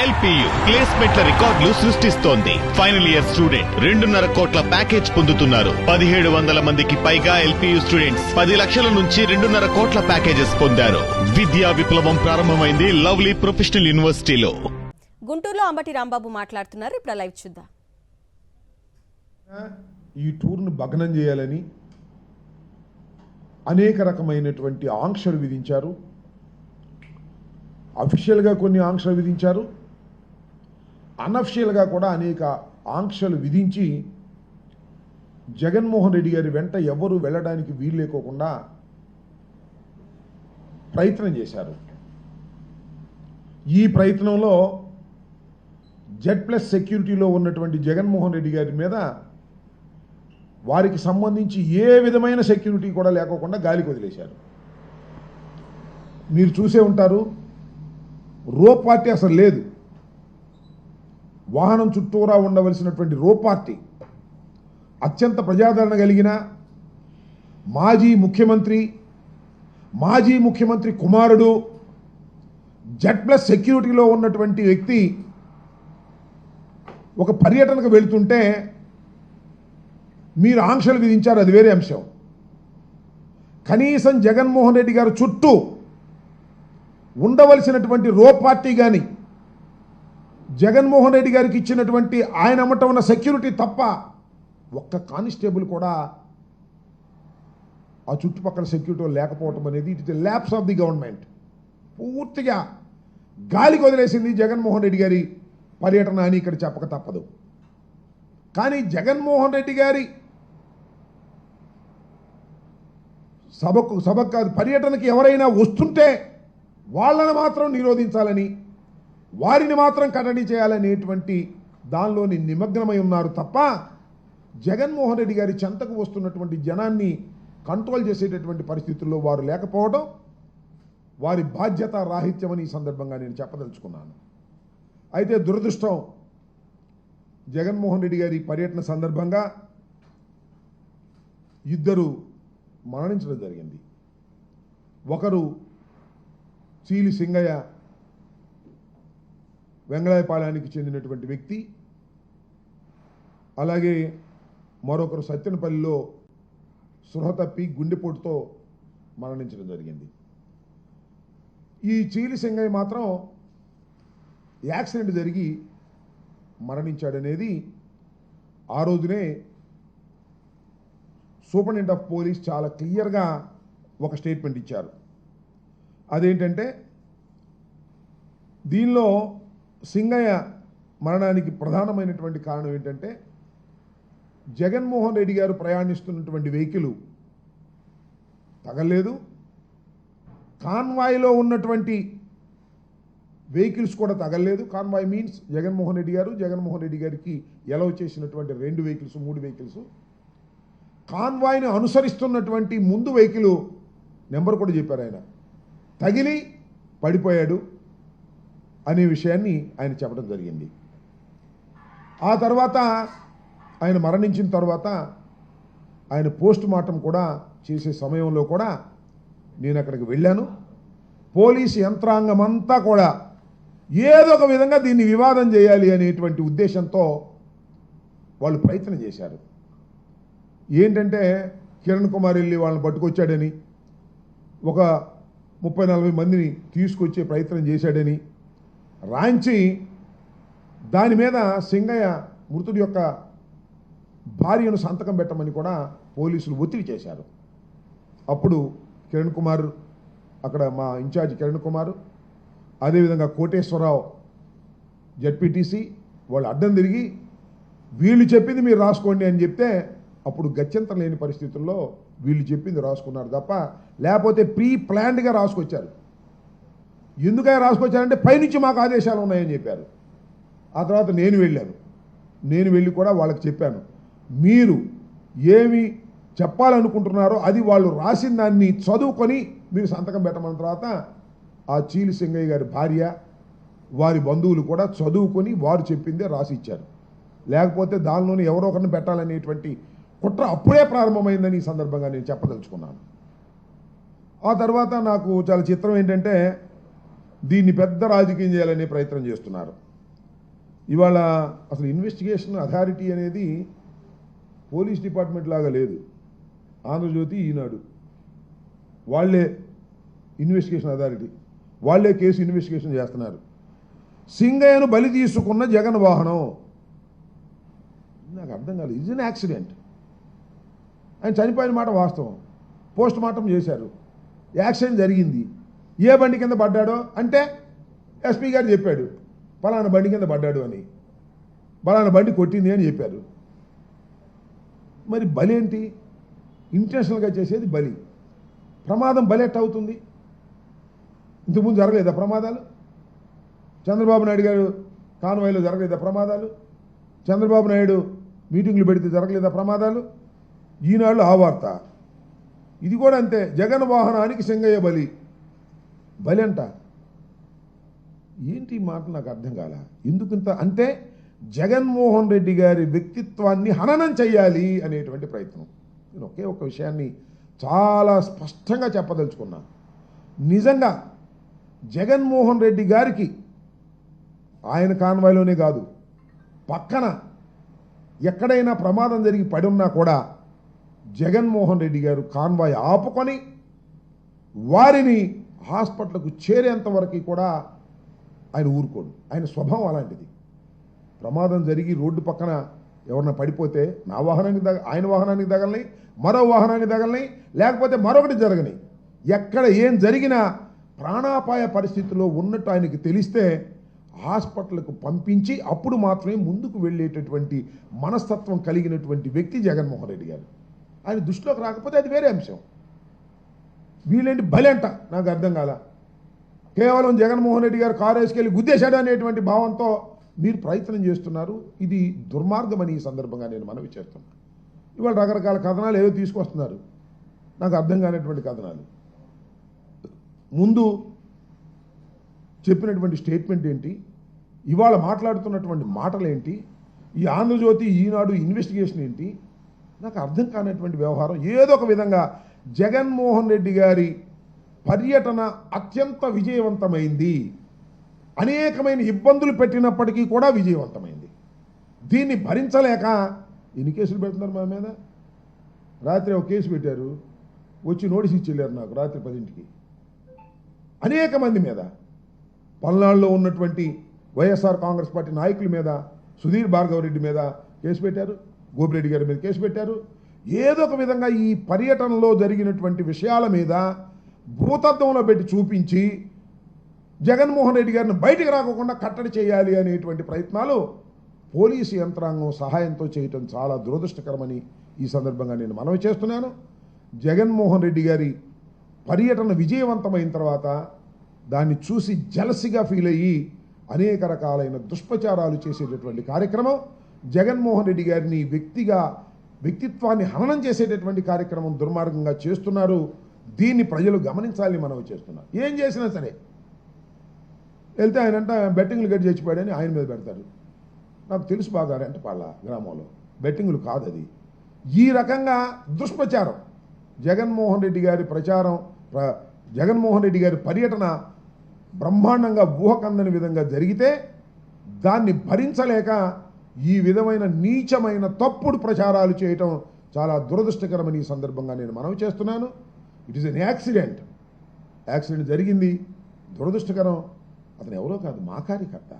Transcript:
LPU ప్లేస్మెంట్ల రికార్డులు సృష్టిస్తోంది. Final year student 2.5 కోట్ల ప్యాకేజ్ పొందుతున్నారు. 1700 మందికి పైగా ఎల్పియు స్టూడెంట్స్ 10 లక్షల నుంచి 2.5 కోట్ల ప్యాకేజెస్ పొందారు. విద్యా విప్లవం ప్రారంభమైంది లవ్లీ ప్రొఫెషనల్ యూనివర్సిటీలో. గుంటూరులో అంబటి రాంబాబు మాట్లాడుతున్నారు. ఇప్పుడు లైవ్ చూద్దాం. ఈ టూర్ను భగ్నం చేయాలని అనేక రకమైనటువంటి ఆంక్షలు విధించారు. అఫీషియల్గా కొన్ని ఆంక్షలు విధించారు, అనఫిషియల్గా కూడా అనేక ఆంక్షలు విధించి జగన్మోహన్ రెడ్డి గారి వెంట ఎవరు వెళ్ళడానికి వీలు లేకోకుండా ప్రయత్నం చేశారు. ఈ ప్రయత్నంలో Z+ సెక్యూరిటీలో ఉన్నటువంటి జగన్మోహన్ రెడ్డి గారి మీద వారికి సంబంధించి ఏ విధమైన సెక్యూరిటీ కూడా లేకోకుండా గాలికి వదిలేశారు. మీరు చూసే ఉంటారు, రో పార్టీ అసలు లేదు. వాహనం చుట్టూరా ఉండవలసినటువంటి రో పార్టీ అత్యంత ప్రజాదరణ కలిగిన మాజీ ముఖ్యమంత్రి కుమారుడు Z+ సెక్యూరిటీలో ఉన్నటువంటి వ్యక్తి ఒక పర్యటనకు వెళుతుంటే మీరు ఆంక్షలు విధించారు, అది వేరే అంశం. కనీసం జగన్మోహన్ రెడ్డి గారు చుట్టూ ఉండవలసినటువంటి రో పార్టీ కానీ జగన్మోహన్ రెడ్డి గారికి ఇచ్చినటువంటి ఆయన అమ్మట ఉన్న సెక్యూరిటీ తప్ప ఒక్క కానిస్టేబుల్ కూడా ఆ చుట్టుపక్కల సెక్యూరిటీ లేకపోవటం అనేది it is lapse of the government. పూర్తిగా గాలికి వదిలేసింది జగన్మోహన్ రెడ్డి గారి పర్యటన అని ఇక్కడ చెప్పక తప్పదు. కానీ జగన్మోహన్ రెడ్డి గారి సభకు కాదు, పర్యటనకి ఎవరైనా వస్తుంటే వాళ్ళని మాత్రం నిరోధించాలని, వారిని మాత్రం కట్టడి చేయాలనేటువంటి దానిలోని నిమగ్నమై ఉన్నారు తప్ప జగన్మోహన్ రెడ్డి గారి చెంతకు వస్తున్నటువంటి జనాన్ని కంట్రోల్ చేసేటటువంటి పరిస్థితుల్లో వారు లేకపోవడం వారి బాధ్యత రాహిత్యమని ఈ సందర్భంగా నేను చెప్పదలుచుకున్నాను. అయితే దురదృష్టం, జగన్మోహన్ రెడ్డి గారి పర్యటన సందర్భంగా ఇద్దరు మరణించడం జరిగింది. ఒకరు చీలి సింగయ్య, వెంగళాయపాలెనికి చెందినటువంటి వ్యక్తి. అలాగే మరొకరు సత్తెనపల్లిలో స్పృహ తప్పి గుండెపోటుతో మరణించడం జరిగింది. ఈ చీలి సింగయ్య మాత్రం యాక్సిడెంట్ జరిగి మరణించాడనేది ఆ రోజునే సూపరింటెండెంట్ ఆఫ్ పోలీస్ చాలా క్లియర్గా ఒక స్టేట్మెంట్ ఇచ్చారు. అదేంటంటే, దీనిలో సింగయ్య మరణానికి ప్రధానమైనటువంటి కారణం ఏంటంటే, జగన్మోహన్ రెడ్డి గారు ప్రయాణిస్తున్నటువంటి వెహికల్ తగలేదు, కాన్వాయ్లో ఉన్నటువంటి వెహికల్స్ కూడా తగలేదు. కాన్వాయ్ మీన్స్ జగన్మోహన్ రెడ్డి గారికి ఎలవ్ చేసినటువంటి 2 వెహికల్స్ 3 వెహికల్స్. కాన్వాయ్ని అనుసరిస్తున్నటువంటి ముందు వెహికల్ నెంబర్ కూడా చెప్పారు ఆయన, తగిలి పడిపోయాడు అనే విషయాన్ని ఆయన చెప్పడం జరిగింది. ఆ తర్వాత ఆయన మరణించిన తర్వాత ఆయన పోస్ట్ మార్టం కూడా చేసే సమయంలో కూడా నేను అక్కడికి వెళ్ళాను. పోలీసు యంత్రాంగం అంతా కూడా ఏదో ఒక విధంగా దీన్ని వివాదం చేయాలి అనేటువంటి ఉద్దేశంతో వాళ్ళు ప్రయత్నం చేశారు. ఏంటంటే, కిరణ్ కుమార్ వెళ్ళి వాళ్ళని పట్టుకొచ్చాడని, ఒక 30-40 మందిని తీసుకొచ్చే ప్రయత్నం చేశాడని రాంచి దాని మీద సింగయ్య మృతుడి యొక్క భార్యను సంతకం పెట్టమని కూడా పోలీసులు ఒత్తిడి చేశారు. అప్పుడు కిరణ్ కుమార్, అక్కడ మా ఇన్ఛార్జ్ కిరణ్ కుమార్, అదేవిధంగా కోటేశ్వరరావు జడ్పీటీసీ వాళ్ళు అడ్డం తిరిగి వీళ్ళు చెప్పింది మీరు రాసుకోండి అని చెప్తే అప్పుడు గత్యంతరం లేని పరిస్థితుల్లో వీళ్ళు చెప్పింది రాసుకున్నారు తప్ప, లేకపోతే ప్రీ ప్లాన్డ్గా రాసుకొచ్చారు. ఎందుకని రాసుకొచ్చారంటే పైనుంచి మాకు ఆదేశాలు ఉన్నాయని చెప్పారు. ఆ తర్వాత నేను వెళ్ళి కూడా వాళ్ళకి చెప్పాను, మీరు ఏమి చెప్పాలనుకుంటున్నారో అది వాళ్ళు రాసిన దాన్ని చదువుకొని మీరు సంతకం పెట్టమన్న తర్వాత ఆ చీలి సింగయ్య గారి భార్య, వారి బంధువులు కూడా చదువుకొని వారు చెప్పిందే రాసి ఇచ్చారు. లేకపోతే దానిలోనే ఎవరో ఒకరిని పెట్టాలనేటువంటి కుట్ర అప్పుడే ప్రారంభమైందని ఈ సందర్భంగా నేను చెప్పదలుచుకున్నాను. ఆ తర్వాత నాకు చాలా చిత్రం ఏంటంటే, దీన్ని పెద్ద రాజకీయం చేయాలనే ప్రయత్నం చేస్తున్నారు. ఇవాళ అసలు ఇన్వెస్టిగేషన్ అథారిటీ అనేది పోలీస్ డిపార్ట్మెంట్ లాగా లేదు. ఆంధ్రజ్యోతి, ఈనాడు వాళ్ళే ఇన్వెస్టిగేషన్ అథారిటీ, వాళ్ళే కేసు ఇన్వెస్టిగేషన్ చేస్తున్నారు. సింగయ్యను బలి తీసుకున్న జగన్ వాహనం, నాకు అర్థం కాలేదు. ఇది యాక్సిడెంట్. ఆయన చనిపోయిన మాట వాస్తవం, పోస్ట్ మార్టం చేశారు, యాక్సిడెంట్ జరిగింది. ఏ బండి కింద పడ్డాడో అంటే ఎస్పీ గారు చెప్పాడు పలానా బండి కింద పడ్డాడు అని, పలానా బండి కొట్టింది అని చెప్పారు. మరి బలి ఏంటి? ఇంటెన్షనల్గా చేసేది బలి. ప్రమాదం బలి ఎట్ట అవుతుంది? ఇంతకుముందు జరగలేదా ప్రమాదాలు? చంద్రబాబు నాయుడు గారు కాన్వాయ్లో జరగలేదా ప్రమాదాలు? చంద్రబాబు నాయుడు మీటింగ్లు పెడితే జరగలేదా ప్రమాదాలు? ఈనాళ్ళు ఆ వార్త. ఇది కూడా అంతే. జగన్ వాహనానికి సింగయ్య బలి. బలి అంట. ఏంటి ఈ మాట నాకు అర్థం కాల. ఎందుకంత అంటే జగన్మోహన్ రెడ్డి గారి వ్యక్తిత్వాన్ని హననం చెయ్యాలి అనేటువంటి ప్రయత్నం. నేను ఒకే ఒక విషయాన్ని చాలా స్పష్టంగా చెప్పదలుచుకున్నా. నిజంగా జగన్మోహన్ రెడ్డి గారికి ఆయన కాన్వాయ్లోనే కాదు, పక్కన ఎక్కడైనా ప్రమాదం జరిగి పడి ఉన్నా కూడా జగన్మోహన్ రెడ్డి గారు కాన్వాయ్ ఆపుకొని వారిని హాస్పిటల్కు చేరేంత వరకు కూడా ఆయన ఊరుకోడు. ఆయన స్వభావం అలాంటిది. ప్రమాదం జరిగి రోడ్డు పక్కన ఎవరన్నా పడిపోతే నా వాహనానికి ఆయన వాహనానికి తగలని, మరో వాహనానికి తగలని, లేకపోతే మరొకటి జరగని, ఎక్కడ ఏం జరిగినా ప్రాణాపాయ పరిస్థితిలో ఉన్నట్టు ఆయనకి తెలిస్తే హాస్పిటల్కు పంపించి అప్పుడు మాత్రమే ముందుకు వెళ్ళేటటువంటి మనస్తత్వం కలిగినటువంటి వ్యక్తి జగన్మోహన్ రెడ్డి గారు. ఆయన దృష్టిలోకి రాకపోతే అది వేరే అంశం. వీళ్ళేంటి బలి అంట, నాకు అర్థం కాల. కేవలం జగన్మోహన్ రెడ్డి గారు కారు వేసుకెళ్ళి గుద్దేశాడు అనేటువంటి భావంతో మీరు ప్రయత్నం చేస్తున్నారు. ఇది దుర్మార్గమని ఈ సందర్భంగా నేను మనవి చేస్తున్నాను. ఇవాళ రకరకాల కథనాలు ఏవో తీసుకొస్తున్నారు, నాకు అర్థం కానటువంటి కథనాలు. ముందు చెప్పినటువంటి స్టేట్మెంట్ ఏంటి, ఇవాళ మాట్లాడుతున్నటువంటి మాటలు ఏంటి, ఈ ఆంధ్రజ్యోతి, ఈనాడు ఇన్వెస్టిగేషన్ ఏంటి, నాకు అర్థం కానటువంటి వ్యవహారం. ఏదో ఒక విధంగా జగన్మోహన్ రెడ్డి గారి పర్యటన అత్యంత విజయవంతమైంది. అనేకమైన ఇబ్బందులు పెట్టినప్పటికీ కూడా విజయవంతమైంది. దీన్ని భరించలేక ఎన్ని కేసులు పెడుతున్నారు మా మీద. రాత్రి ఒక కేసు పెట్టారు, వచ్చి నోటీస్ ఇచ్చి వెళ్ళారు నాకు రాత్రి 10ంటికి. అనేక మంది మీద, పల్నాడులో ఉన్నటువంటి వైఎస్ఆర్ కాంగ్రెస్ పార్టీ నాయకుల మీద, సుధీర్ భార్గవ్ రెడ్డి మీద కేసు పెట్టారు, గోపిరెడ్డి గారి మీద కేసు పెట్టారు. ఏదో ఒక విధంగా ఈ పర్యటనలో జరిగినటువంటి విషయాల మీద భూతద్దంలో పెట్టి చూపించి జగన్మోహన్ రెడ్డి గారిని బయటికి రాకుండా కట్టడి చేయాలి అనేటువంటి ప్రయత్నాలు పోలీసు యంత్రాంగం సహాయంతో చేయటం చాలా దురదృష్టకరమని ఈ సందర్భంగా నేను మనవి చేస్తున్నాను. జగన్మోహన్ రెడ్డి గారి పర్యటన విజయవంతమైన తర్వాత దాన్ని చూసి జలసిగా ఫీల్ అయ్యి అనేక రకాలైన దుష్ప్రచారాలు చేసేటటువంటి కార్యక్రమం, జగన్మోహన్ రెడ్డి గారిని వ్యక్తిత్వాన్ని హననం చేసేటటువంటి కార్యక్రమం దుర్మార్గంగా చేస్తున్నారు. దీన్ని ప్రజలు గమనించాలని మనవి చేస్తున్నారు. ఏం చేసినా సరే వెళ్తే ఆయనంట బెట్టింగ్లు గట్టి చచ్చిపోయాడని ఆయన మీద పెడతారు. నాకు తెలుసు బాగా రెంటపాళ్ళ గ్రామంలో బెట్టింగ్లు కాదు అది. ఈ రకంగా దుష్ప్రచారం, జగన్మోహన్ రెడ్డి గారి ప్రచారం, జగన్మోహన్ రెడ్డి గారి పర్యటన బ్రహ్మాండంగా ఊహకందని విధంగా జరిగితే దాన్ని భరించలేక ఈ విధమైన నీచమైన తప్పుడు ప్రచారాలు చేయటం చాలా దురదృష్టకరమని ఈ సందర్భంగా నేను మనవి చేస్తున్నాను. ఇట్ ఈస్ ఎన్ యాక్సిడెంట్ జరిగింది, దురదృష్టకరం. అతను ఎవరో కాదు, మా కార్యకర్త.